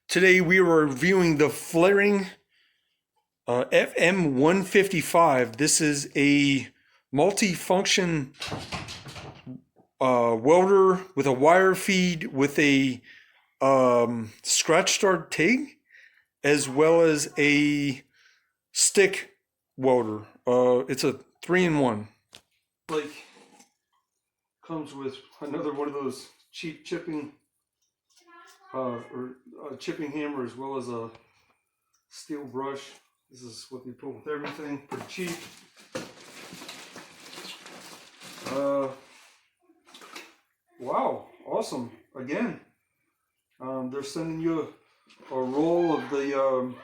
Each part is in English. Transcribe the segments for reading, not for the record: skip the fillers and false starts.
Today we are reviewing the Flaring FM155. This is a multi-function welder with a wire feed with a scratch start TIG as well as a stick welder. It's a 3-in-1. Like, comes with another one of those cheap chipping chipping hammer as well as a steel brush. This is what they put with everything, pretty cheap. Wow, awesome. Again, they're sending you a roll of the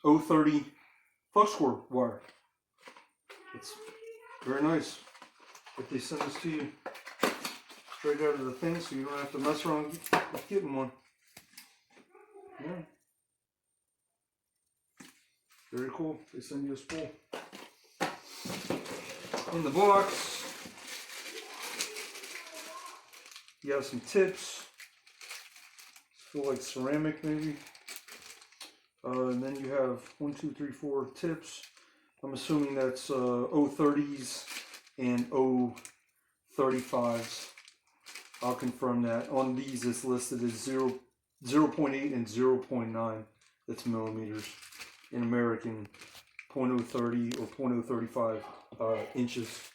030 flux core wire. It's very nice that they send this to you straight out of the thing, so you don't have to mess around with getting one. Yeah. Very cool. They send you a spool. In the box, you have some tips. Feel like ceramic maybe. And then you have 1, 2, 3, 4 tips. I'm assuming that's 030s and 035s. I'll confirm that. On these, it's listed as 0.8 and 0.9. That's millimeters. In American, 0.030 or 0.035 inches.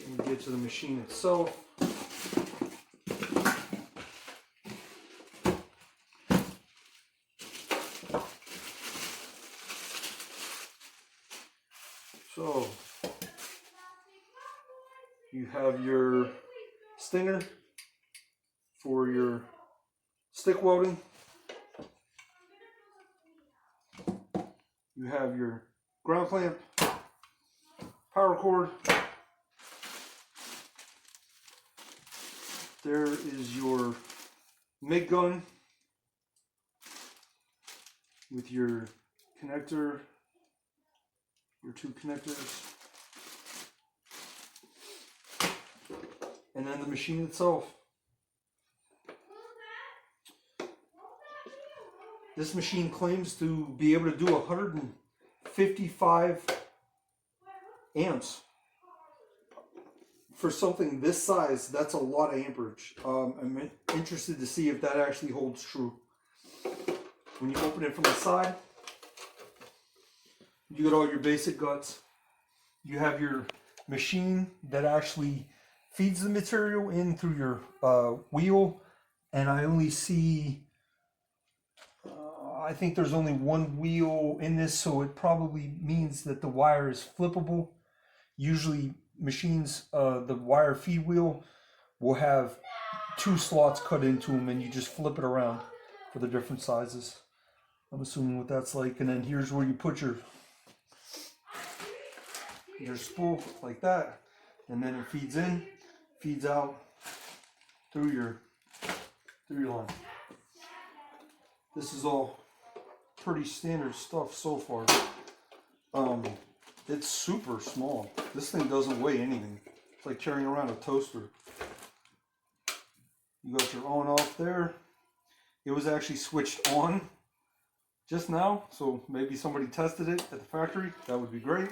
When we get to the machine itself, so you have your stinger for your stick welding. You have your ground clamp, power cord. There is your MIG gun with your connector, your 2 connectors, and then the machine itself. This machine claims to be able to do 155 amps. For something this size, that's a lot of amperage. I'm interested to see if that actually holds true. When you open it from the side, you get all your basic guts. You have your machine that actually feeds the material in through your wheel, and I only see I think there's only one wheel in this, so it probably means that the wire is flippable. Usually machines, the wire feed wheel will have 2 slots cut into them and you just flip it around for the different sizes. I'm assuming what that's like. And then here's where you put your spool like that, and then it feeds in, feeds out through your line. This is all pretty standard stuff so far. It's super small. This thing doesn't weigh anything. It's like carrying around a toaster. You got your on off there. It was actually switched on just now, so maybe somebody tested it at the factory. That would be great.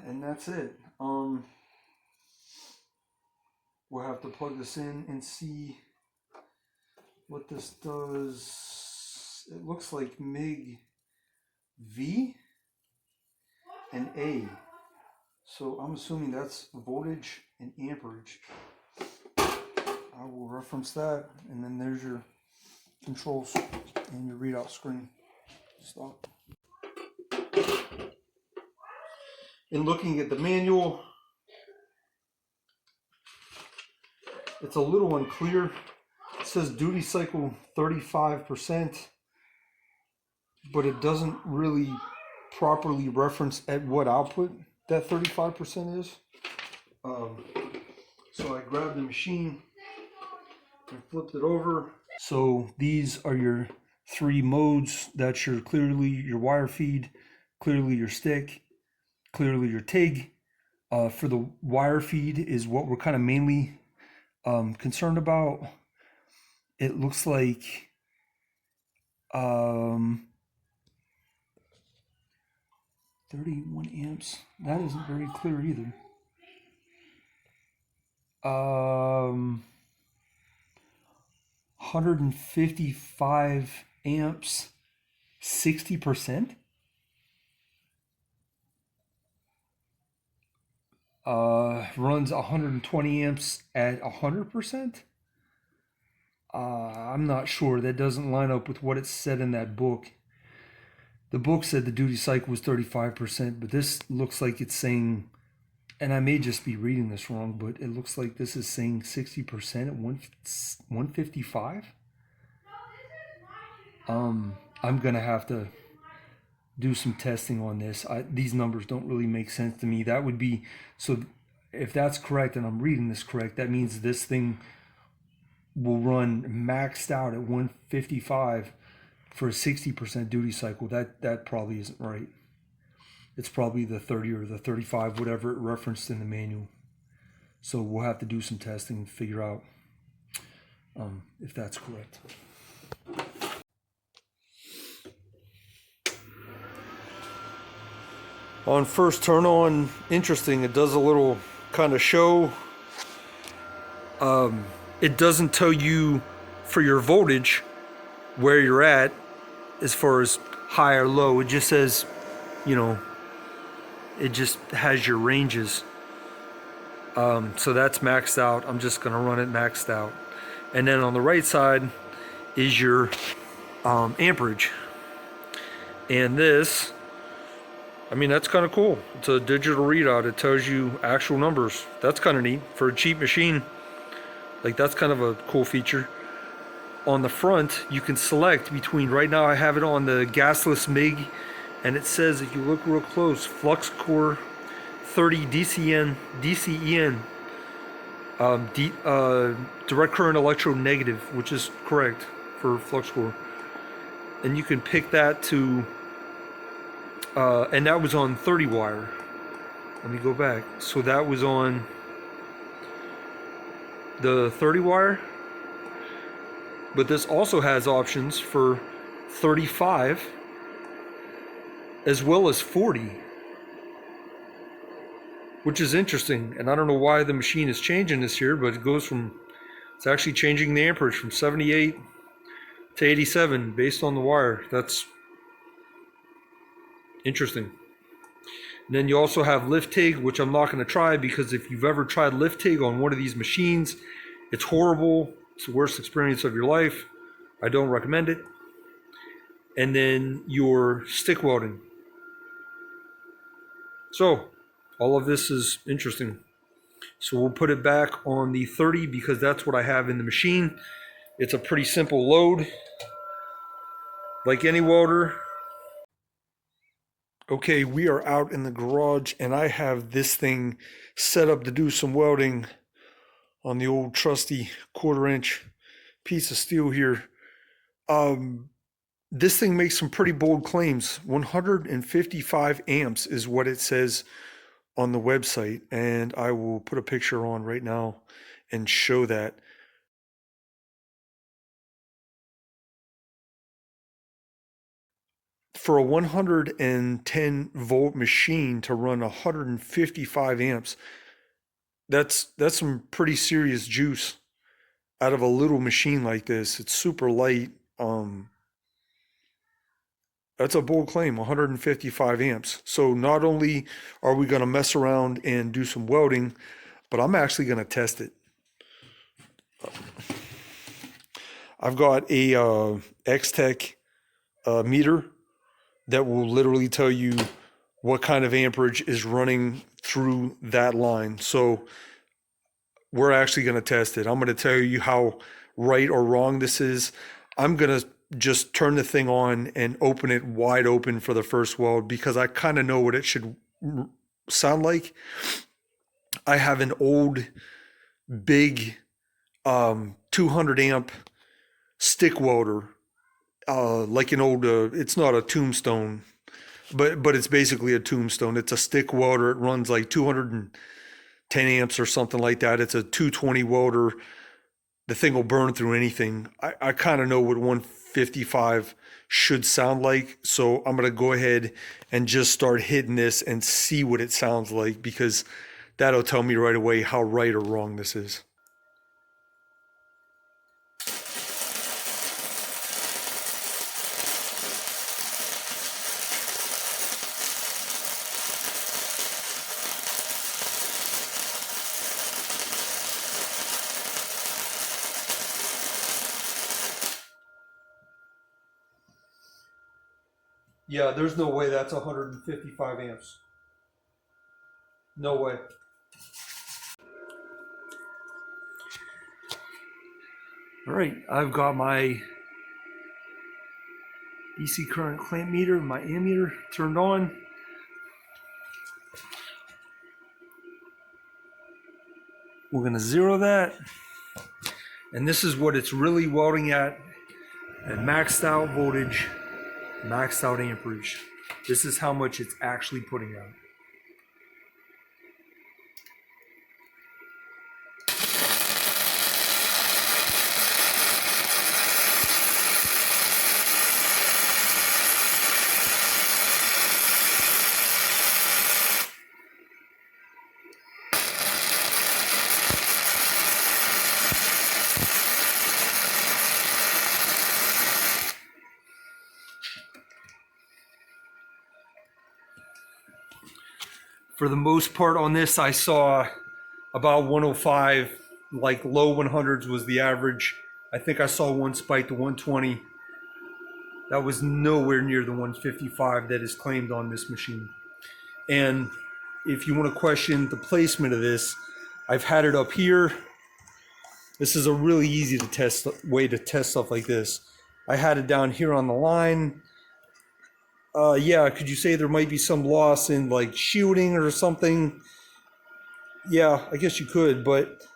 And that's it. We'll have to plug this in and see what this does. It looks like MIG V and A. So I'm assuming that's voltage and amperage. I will reference that, and then there's your controls and your readout screen. Stop. In looking at the manual, it's a little unclear. It says duty cycle 35%, but it doesn't really properly reference at what output that 35% is. So I grabbed the machine and flipped it over. So these are your 3 modes. That's clearly your wire feed, clearly your stick, clearly your TIG, for the wire feed is what we're kind of mainly concerned about. It looks like 31 amps. That isn't very clear either. 155 amps, 60%. Runs 120 amps at 100%. I'm not sure. That doesn't line up with what it said in that book. The book said the duty cycle was 35%, but this looks like it's saying, and I may just be reading this wrong, but it looks like this is saying 60% at 155. I'm gonna have to do some testing on this. These numbers don't really make sense to me. That would be, so if that's correct and I'm reading this correct, that means this thing will run maxed out at 155 for a 60% duty cycle. That probably isn't right. It's probably the 30 or the 35, whatever it referenced in the manual. So we'll have to do some testing and figure out if that's correct. On first turn on, interesting, it does a little kind of show. It doesn't tell you for your voltage where you're at as far as high or low. It just says, you know, it just has your ranges. So that's maxed out. I'm just gonna run it maxed out. And then on the right side is your amperage. And this, I mean, that's kind of cool. It's a digital readout. It tells you actual numbers. That's kind of neat for a cheap machine. Like, that's kind of a cool feature. On the front, you can select between, right now I have it on the gasless MIG, and it says, if you look real close, flux core 30 DCEN, direct current electrode negative, which is correct for flux core. And you can pick that to, and that was on 30 wire. Let me go back. So that was on the 30 wire, but this also has options for 35 as well as 40, which is interesting. And I don't know why the machine is changing this here, but it goes from, it's actually changing the amperage from 78 to 87 based on the wire. That's interesting. And then you also have lift TIG, which I'm not going to try, because if you've ever tried lift TIG on one of these machines, it's horrible. It's the worst experience of your life. I don't recommend it. And then your stick welding. So all of this is interesting. So we'll put it back on the 30 because that's what I have in the machine. It's a pretty simple load, like any welder. Okay, we are out in the garage and I have this thing set up to do some welding on the old trusty 1/4-inch piece of steel here. This thing makes some pretty bold claims. 155 amps is what it says on the website, and I will put a picture on right now and show that. For a 110 volt machine to run 155 amps, that's some pretty serious juice out of a little machine like this. It's super light. That's a bold claim, 155 amps. So not only are we going to mess around and do some welding, but I'm actually going to test it. I've got a X-Tech meter that will literally tell you what kind of amperage is running through that line. So we're actually going to test it. I'm going to tell you how right or wrong this is. I'm going to just turn the thing on and open it wide open for the first weld because I kind of know what it should sound like. I have an old big 200 amp stick welder, like an old, it's not a Tombstone, but it's basically a tombstone. It's a stick welder. It runs like 210 amps or something like that. It's a 220 welder. The thing will burn through anything. I kind of know what 155 should sound like, so I'm gonna go ahead and just start hitting this and see what it sounds like, because that'll tell me right away how right or wrong this is. Yeah, there's no way that's 155 amps. No way. All right, I've got my DC current clamp meter, my ammeter turned on. We're gonna zero that. And this is what it's really welding at maxed out voltage, maxed out amperage. This is how much it's actually putting out. For the most part on this, I saw about 105, like low 100s was the average. I think I saw one spike to 120. That was nowhere near the 155 that is claimed on this machine. And if you want to question the placement of this, I've had it up here. This is a really easy to test way to test stuff like this. I had it down here on the line. Yeah, could you say there might be some loss in like shielding or something? Yeah, I guess you could, but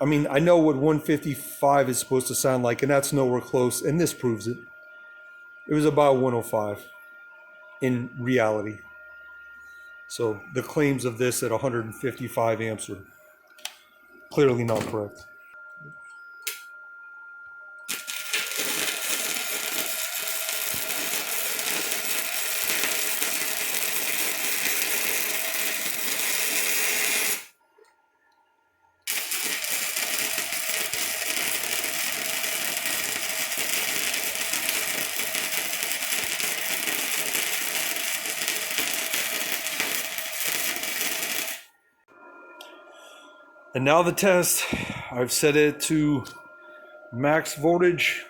I mean, I know what 155 is supposed to sound like, and that's nowhere close, and this proves it. It was about 105 in reality. So the claims of this at 155 amps are clearly not correct. And now the test, I've set it to max voltage,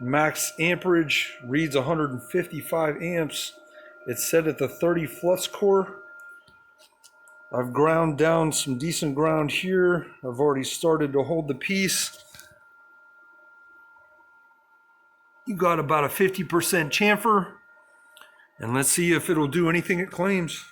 max amperage, reads 155 amps. It's set at the 30 flux core. I've ground down some decent ground here. I've already started to hold the piece. You got about a 50% chamfer, and let's see if it'll do anything it claims.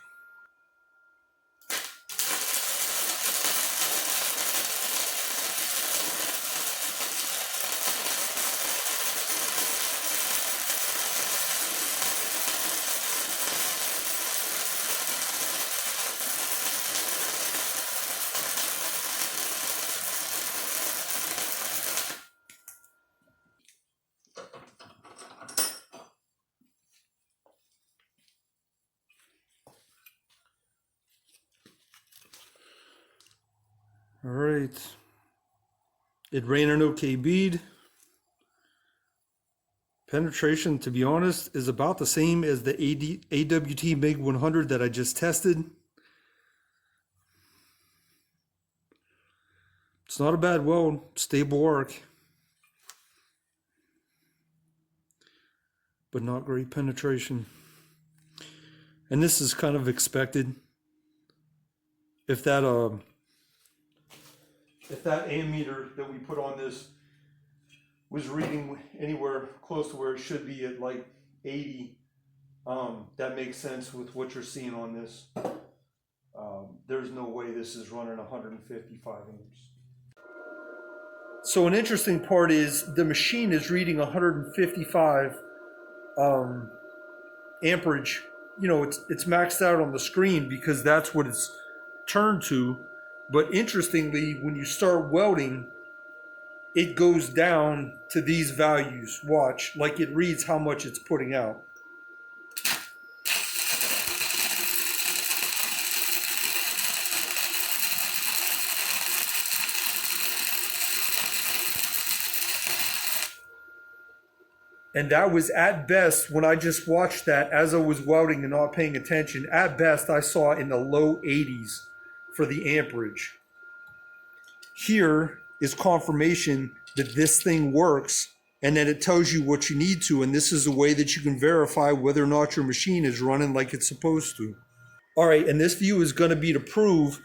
All right, it ran an okay bead. Penetration, to be honest, is about the same as the AWT MIG 100 that I just tested. It's not a bad weld, stable arc, but not great penetration. And this is kind of expected. If that ammeter that we put on this was reading anywhere close to where it should be at like 80, that makes sense with what you're seeing on this. There's no way this is running 155 amps. So an interesting part is the machine is reading 155 amperage, you know, it's maxed out on the screen because that's what it's turned to. But interestingly, when you start welding, it goes down to these values. Watch, like it reads how much it's putting out. And that was at best, when I just watched that as I was welding and not paying attention, at best I saw in the low 80s for the amperage. Here is confirmation that this thing works, and then it tells you what you need to, and this is a way that you can verify whether or not your machine is running like it's supposed to. All right, and this view is going to be to prove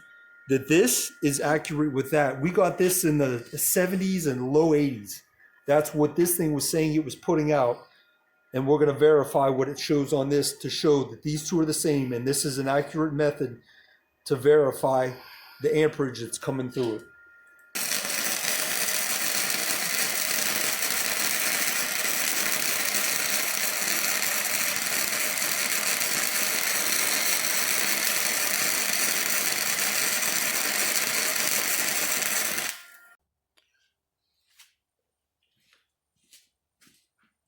that this is accurate with that. We got this in the 70s and low 80s. That's what this thing was saying it was putting out. And we're going to verify what it shows on this to show that these two are the same. And this is an accurate method to verify the amperage that's coming through it.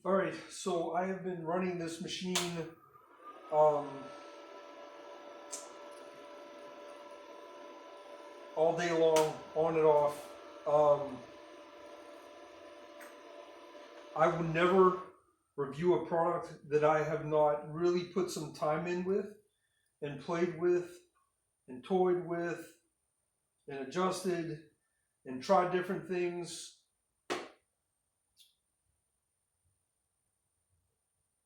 All right, so I have been running this machine all day long, on and off. I would never review a product that I have not really put some time in with and played with and toyed with and adjusted and tried different things.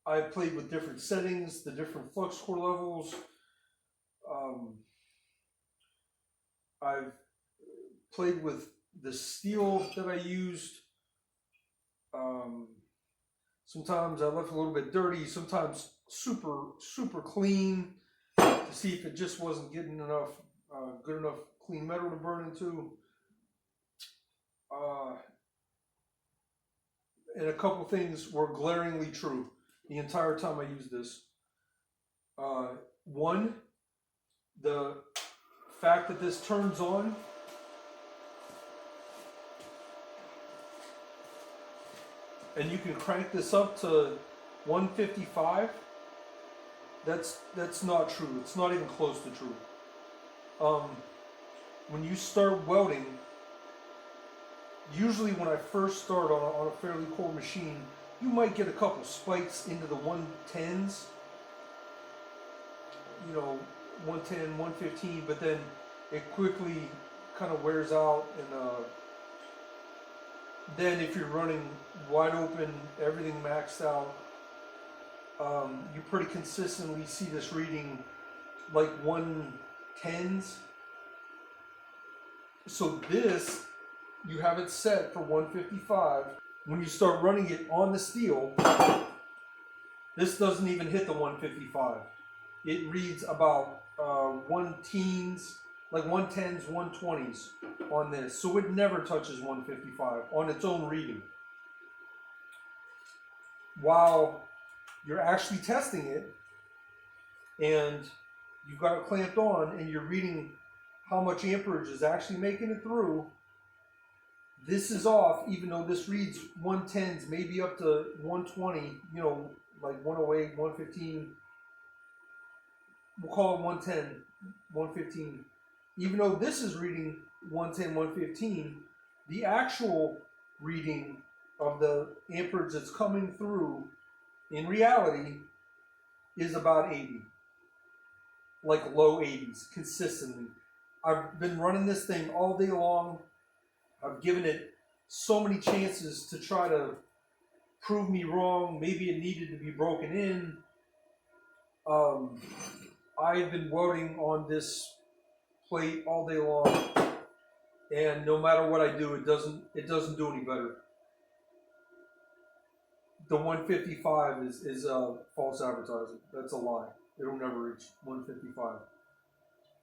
I've played with different settings, the different flux core levels. I've played with the steel that I used. Sometimes I left a little bit dirty, sometimes super clean to see if it just wasn't getting enough, good enough clean metal to burn into. And a couple things were glaringly true the entire time I used this. One, the fact that this turns on and you can crank this up to 155. That's not true. It's not even close to true. When you start welding, usually when I first start on a fairly core machine, you might get a couple spikes into the 110s, you know, 110, 115, but then it quickly kind of wears out. And then if you're running wide open, everything maxed out, you pretty consistently see this reading like 110s. So this, you have it set for 155. When you start running it on the steel, this doesn't even hit the 155. It reads about 110s, like 110s, 120s on this. So it never touches 155 on its own reading. While you're actually testing it and you've got it clamped on and you're reading how much amperage is actually making it through, this is off, even though this reads 110s, maybe up to 120, you know, like 108, 115. We'll call it 110, 115. Even though this is reading 110, 115, the actual reading of the amperage that's coming through in reality is about 80. Like low 80s, consistently. I've been running this thing all day long. I've given it so many chances to try to prove me wrong. Maybe it needed to be broken in. I've been welding on this plate all day long, and no matter what I do, it doesn't do any better. The 155 is false advertising. That's a lie. It'll never reach 155.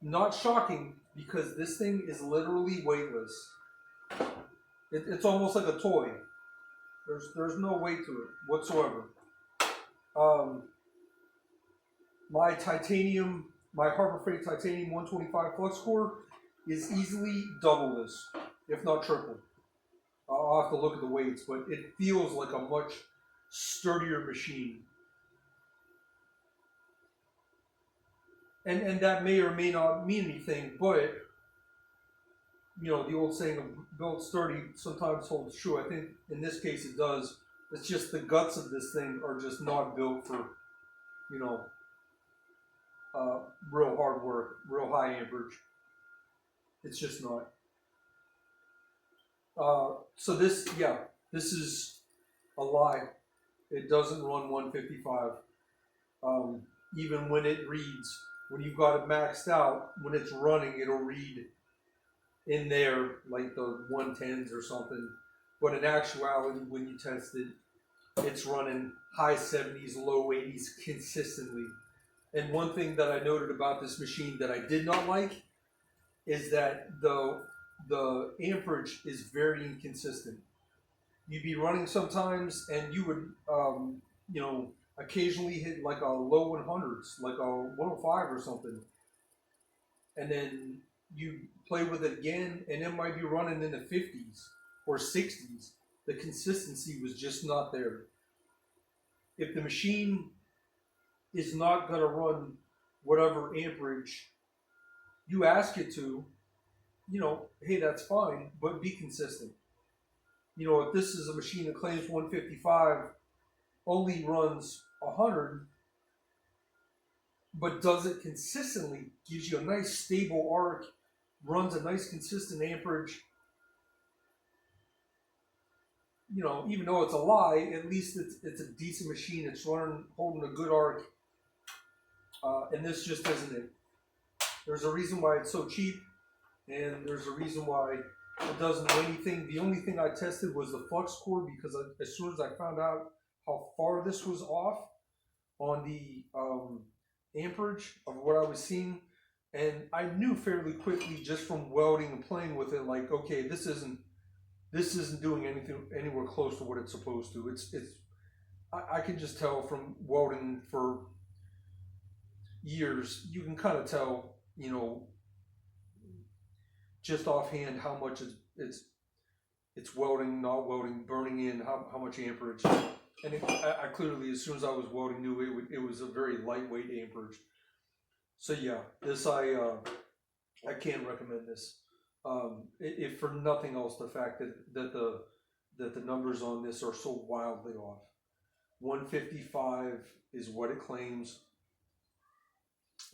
Not shocking, because this thing is literally weightless. It's almost like a toy. There's no weight to it whatsoever. my titanium, my Harbor Freight titanium 125 flux core is easily double this, if not triple. I'll have to look at the weights, but it feels like a much sturdier machine. And that may or may not mean anything, but you know, the old saying of built sturdy sometimes holds true. I think in this case it does. It's just the guts of this thing are just not built for, you know, real hard work, real high amperage. It's just not. So this, yeah, this is a lie. It doesn't run 155. Even when it reads, when you've got it maxed out, when it's running, it'll read in there like the 110s or something. But in actuality, when you test it, it's running high 70s, low 80s consistently. And one thing that I noted about this machine that I did not like is that the amperage is very inconsistent. You'd be running sometimes and you would, you know, occasionally hit like a low 100s, like a 105 or something. And then you play with it again and it might be running in the 50s or 60s. The consistency was just not there. If the machine is not going to run whatever amperage you ask it to, you know, hey, that's fine, but be consistent. You know, if this is a machine that claims 155, only runs 100, but does it consistently, gives you a nice stable arc, runs a nice consistent amperage, you know, even though it's a lie, at least it's a decent machine. It's running, holding a good arc, and this just isn't it. There's a reason why it's so cheap, and there's a reason why it doesn't do anything. The only thing I tested was the flux core because as soon as I found out how far this was off on the amperage of what I was seeing, and I knew fairly quickly just from welding and playing with it, like, okay, this isn't doing anything anywhere close to what it's supposed to. I can just tell from welding for years. You can kind of tell, you know, just offhand how much it's welding, not welding, burning in, how much amperage. And I clearly, as soon as I was welding, knew it was a very lightweight amperage. So yeah, this I can't recommend this. If for nothing else, the fact that the numbers on this are so wildly off. 155 is what it claims.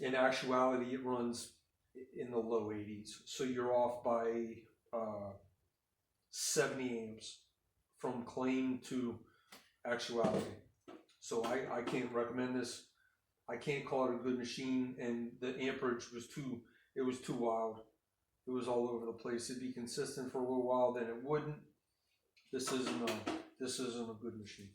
In actuality, it runs in the low 80s. So you're off by 70 amps from claim to actuality. So I can't recommend this. I can't call it a good machine, and the amperage was too wild. It was all over the place. It'd be consistent for a little while, then it wouldn't. This isn't a good machine.